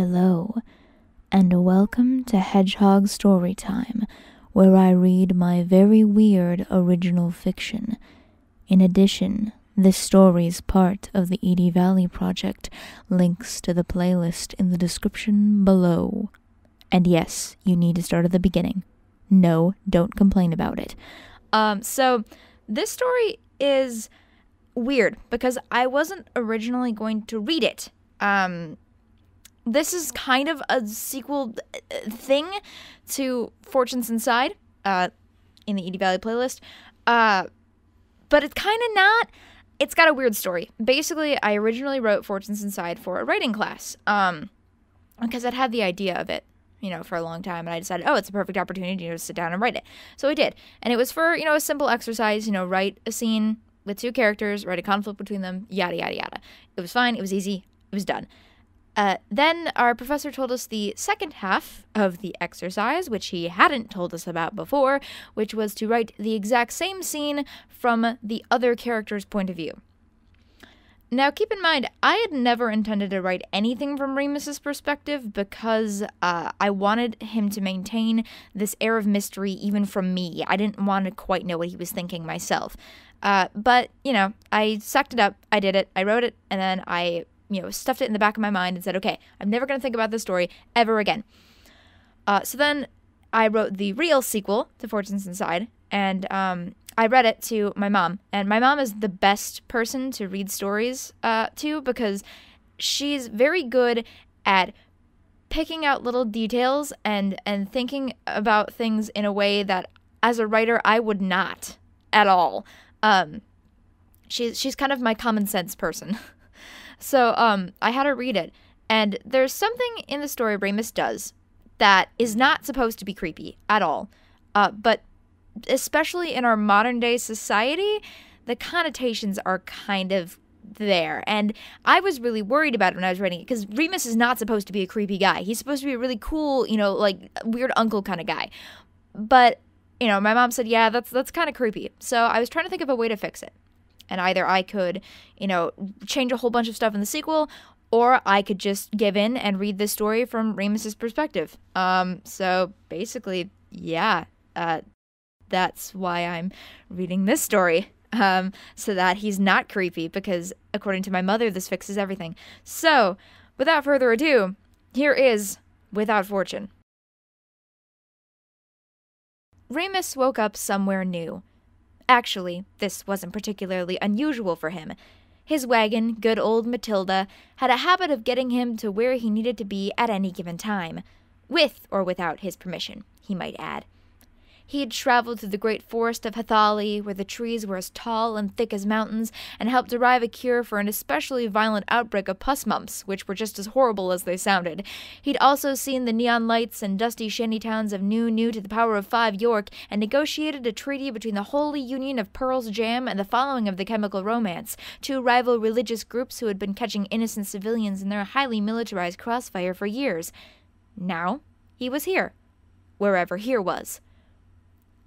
Hello, and welcome to Hedgehog Storytime, where I read my very weird original fiction. In addition, this story is part of the Edie Valley Project. Links to the playlist in the description below. And yes, you need to start at the beginning. No, don't complain about it. So this story is weird because I wasn't originally going to read it. This is kind of a sequel thing to Fortunes Inside, in the Edie Valley playlist. But it's kind of not. It's got a weird story. Basically, I originally wrote Fortunes Inside for a writing class, because I'd had the idea of it, for a long time, and I decided, it's a perfect opportunity to sit down and write it. So I did, and it was for, a simple exercise, write a scene with two characters, write a conflict between them, yada, yada, yada. It was fine, it was easy, it was done. Then our professor told us the second half of the exercise, which he hadn't told us about before, which was to write the exact same scene from the other character's point of view. Now, keep in mind, I had never intended to write anything from Remus's perspective because I wanted him to maintain this air of mystery even from me. I didn't want to quite know what he was thinking myself. But, I sucked it up, I did it, I wrote it, and then I stuffed it in the back of my mind and said, okay, I'm never going to think about this story ever again. So then I wrote the real sequel to Fortunes Inside, and I read it to my mom. And my mom is the best person to read stories to because she's very good at picking out little details and thinking about things in a way that, as a writer, I would not at all. She's kind of my common sense person. So, I had her read it, and there's something in the story Remus does that is not supposed to be creepy at all, but especially in our modern-day society, the connotations are kind of there, and I was really worried about it when I was writing it, because Remus is not supposed to be a creepy guy. He's supposed to be a really cool, weird uncle kind of guy, but, my mom said, yeah, that's kind of creepy, so I was trying to think of a way to fix it. And either I could, change a whole bunch of stuff in the sequel, or I could just give in and read this story from Remus's perspective. So basically, yeah, that's why I'm reading this story, so that he's not creepy, because according to my mother, this fixes everything. So, without further ado, here is Without Fortune. Remus woke up somewhere new. Actually, this wasn't particularly unusual for him. His wagon, good old Matilda, had a habit of getting him to where he needed to be at any given time. With or without his permission, he might add. He had traveled through the great forest of Hathali, where the trees were as tall and thick as mountains, and helped derive a cure for an especially violent outbreak of pus mumps, which were just as horrible as they sounded. He'd also seen the neon lights and dusty shanty towns of New to the Power of 5 York, and negotiated a treaty between the Holy Union of Pearl's Jam and the Following of the Chemical Romance, two rival religious groups who had been catching innocent civilians in their highly militarized crossfire for years. Now, he was here. Wherever here was.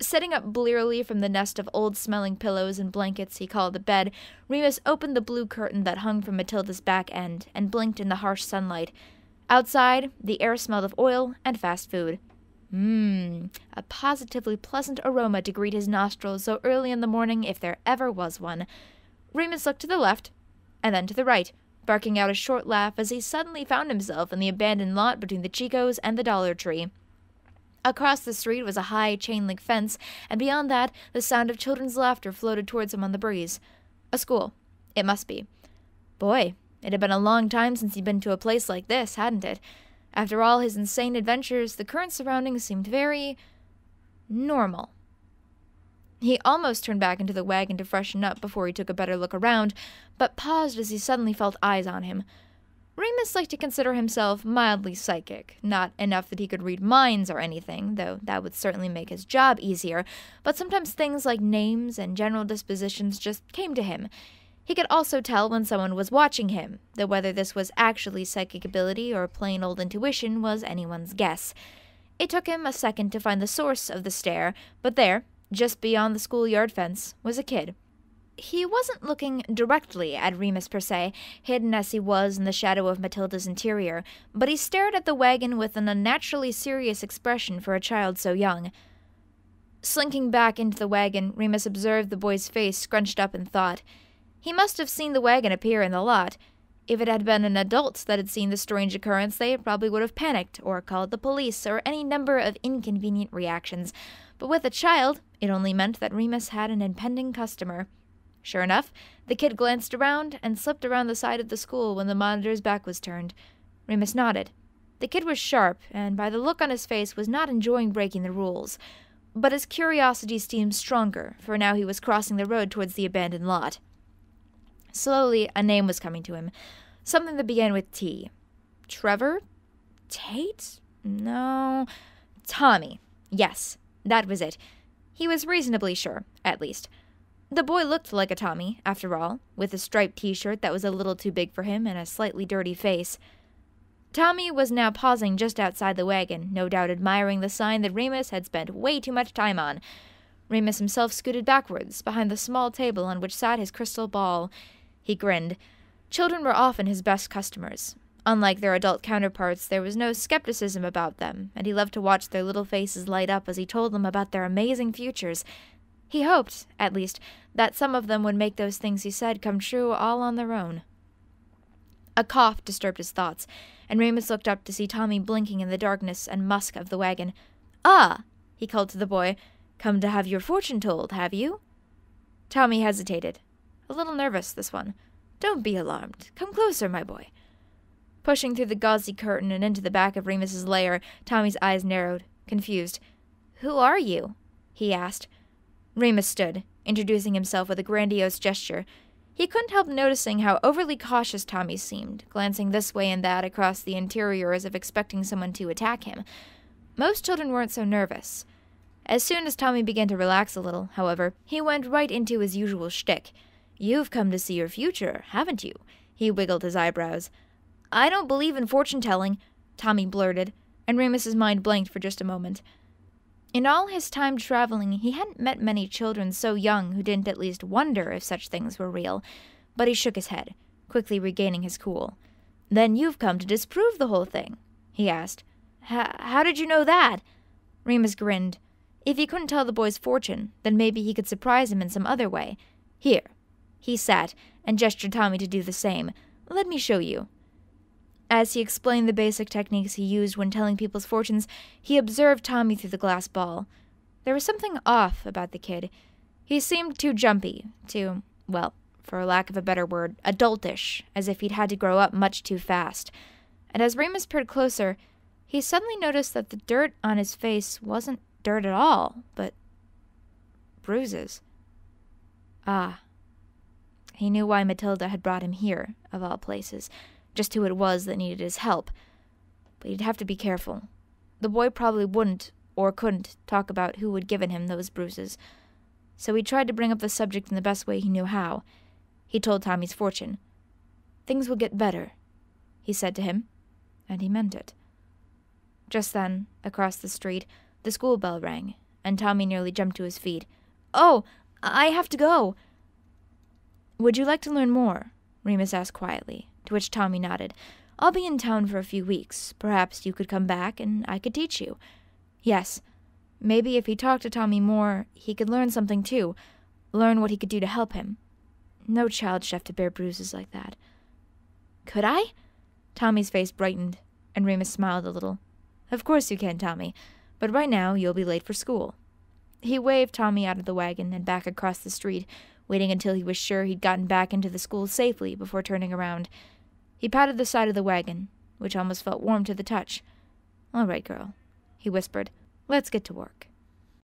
Sitting up blearily from the nest of old-smelling pillows and blankets he called a bed, Remus opened the blue curtain that hung from Matilda's back end and blinked in the harsh sunlight. Outside, the air smelled of oil and fast food. A positively pleasant aroma to greet his nostrils so early in the morning, if there ever was one. Remus looked to the left, and then to the right, barking out a short laugh as he suddenly found himself in the abandoned lot between the Chico's and the Dollar Tree. Across the street was a high chain-link fence, and beyond that, the sound of children's laughter floated towards him on the breeze. A school. It must be. Boy, it had been a long time since he'd been to a place like this, hadn't it? After all his insane adventures, the current surroundings seemed very normal. He almost turned back into the wagon to freshen up before he took a better look around, but paused as he suddenly felt eyes on him. Remus liked to consider himself mildly psychic, not enough that he could read minds or anything, though that would certainly make his job easier, but sometimes things like names and general dispositions just came to him. He could also tell when someone was watching him, though whether this was actually psychic ability or plain old intuition was anyone's guess. It took him a second to find the source of the stare, but there, just beyond the schoolyard fence, was a kid. He wasn't looking directly at Remus per se, hidden as he was in the shadow of Matilda's interior, but he stared at the wagon with an unnaturally serious expression for a child so young. Slinking back into the wagon, Remus observed the boy's face scrunched up in thought. He must have seen the wagon appear in the lot. If it had been an adult that had seen the strange occurrence, they probably would have panicked, or called the police, or any number of inconvenient reactions. But with a child, it only meant that Remus had an impending customer. Sure enough, the kid glanced around and slipped around the side of the school when the monitor's back was turned. Remus nodded. The kid was sharp, and by the look on his face was not enjoying breaking the rules. But his curiosity seemed stronger, for now he was crossing the road towards the abandoned lot. Slowly, a name was coming to him. Something that began with T. Trevor? Tate? No. Tommy. Yes, that was it. He was reasonably sure, at least. The boy looked like a Tommy, after all, with a striped t-shirt that was a little too big for him and a slightly dirty face. Tommy was now pausing just outside the wagon, no doubt admiring the sign that Remus had spent way too much time on. Remus himself scooted backwards, behind the small table on which sat his crystal ball. He grinned. Children were often his best customers. Unlike their adult counterparts, there was no skepticism about them, and he loved to watch their little faces light up as he told them about their amazing futures. He hoped, at least, that some of them would make those things he said come true all on their own. A cough disturbed his thoughts, and Remus looked up to see Tommy blinking in the darkness and musk of the wagon. "Ah!" he called to the boy. "Come to have your fortune told, have you?" Tommy hesitated. A little nervous, this one. "Don't be alarmed. Come closer, my boy." Pushing through the gauzy curtain and into the back of Remus's lair, Tommy's eyes narrowed, confused. "Who are you?" he asked. Remus stood, introducing himself with a grandiose gesture. He couldn't help noticing how overly cautious Tommy seemed, glancing this way and that across the interior as if expecting someone to attack him. Most children weren't so nervous. As soon as Tommy began to relax a little, however, he went right into his usual shtick. "You've come to see your future, haven't you?" He wiggled his eyebrows. "I don't believe in fortune-telling," Tommy blurted, and Remus's mind blanked for just a moment. In all his time traveling, he hadn't met many children so young who didn't at least wonder if such things were real, but he shook his head, quickly regaining his cool. "Then you've come to disprove the whole thing?" he asked. How did you know that?" Remus grinned. If he couldn't tell the boy's fortune, then maybe he could surprise him in some other way. "Here." He sat, and gestured Tommy to do the same. "Let me show you." As he explained the basic techniques he used when telling people's fortunes, he observed Tommy through the glass ball. There was something off about the kid. He seemed too jumpy, too, well, for lack of a better word, adultish, as if he'd had to grow up much too fast. And as Remus peered closer, he suddenly noticed that the dirt on his face wasn't dirt at all, but bruises. Ah. He knew why Matilda had brought him here, of all places. Just who it was that needed his help. But he'd have to be careful. The boy probably wouldn't, or couldn't, talk about who had given him those bruises. So he tried to bring up the subject in the best way he knew how. He told Tommy's fortune. "Things will get better," he said to him, and he meant it. Just then, across the street, the school bell rang, and Tommy nearly jumped to his feet. "Oh, I have to go." "Would you like to learn more?" Remus asked quietly, to which Tommy nodded. "I'll be in town for a few weeks. Perhaps you could come back, and I could teach you." Yes. Maybe if he talked to Tommy more, he could learn something too. Learn what he could do to help him. No child should have to bear bruises like that. "Could I?" Tommy's face brightened, and Remus smiled a little. "Of course you can, Tommy. But right now you'll be late for school." He waved Tommy out of the wagon and back across the street, waiting until he was sure he'd gotten back into the school safely before turning around. He patted the side of the wagon, which almost felt warm to the touch. "All right, girl," he whispered. "Let's get to work."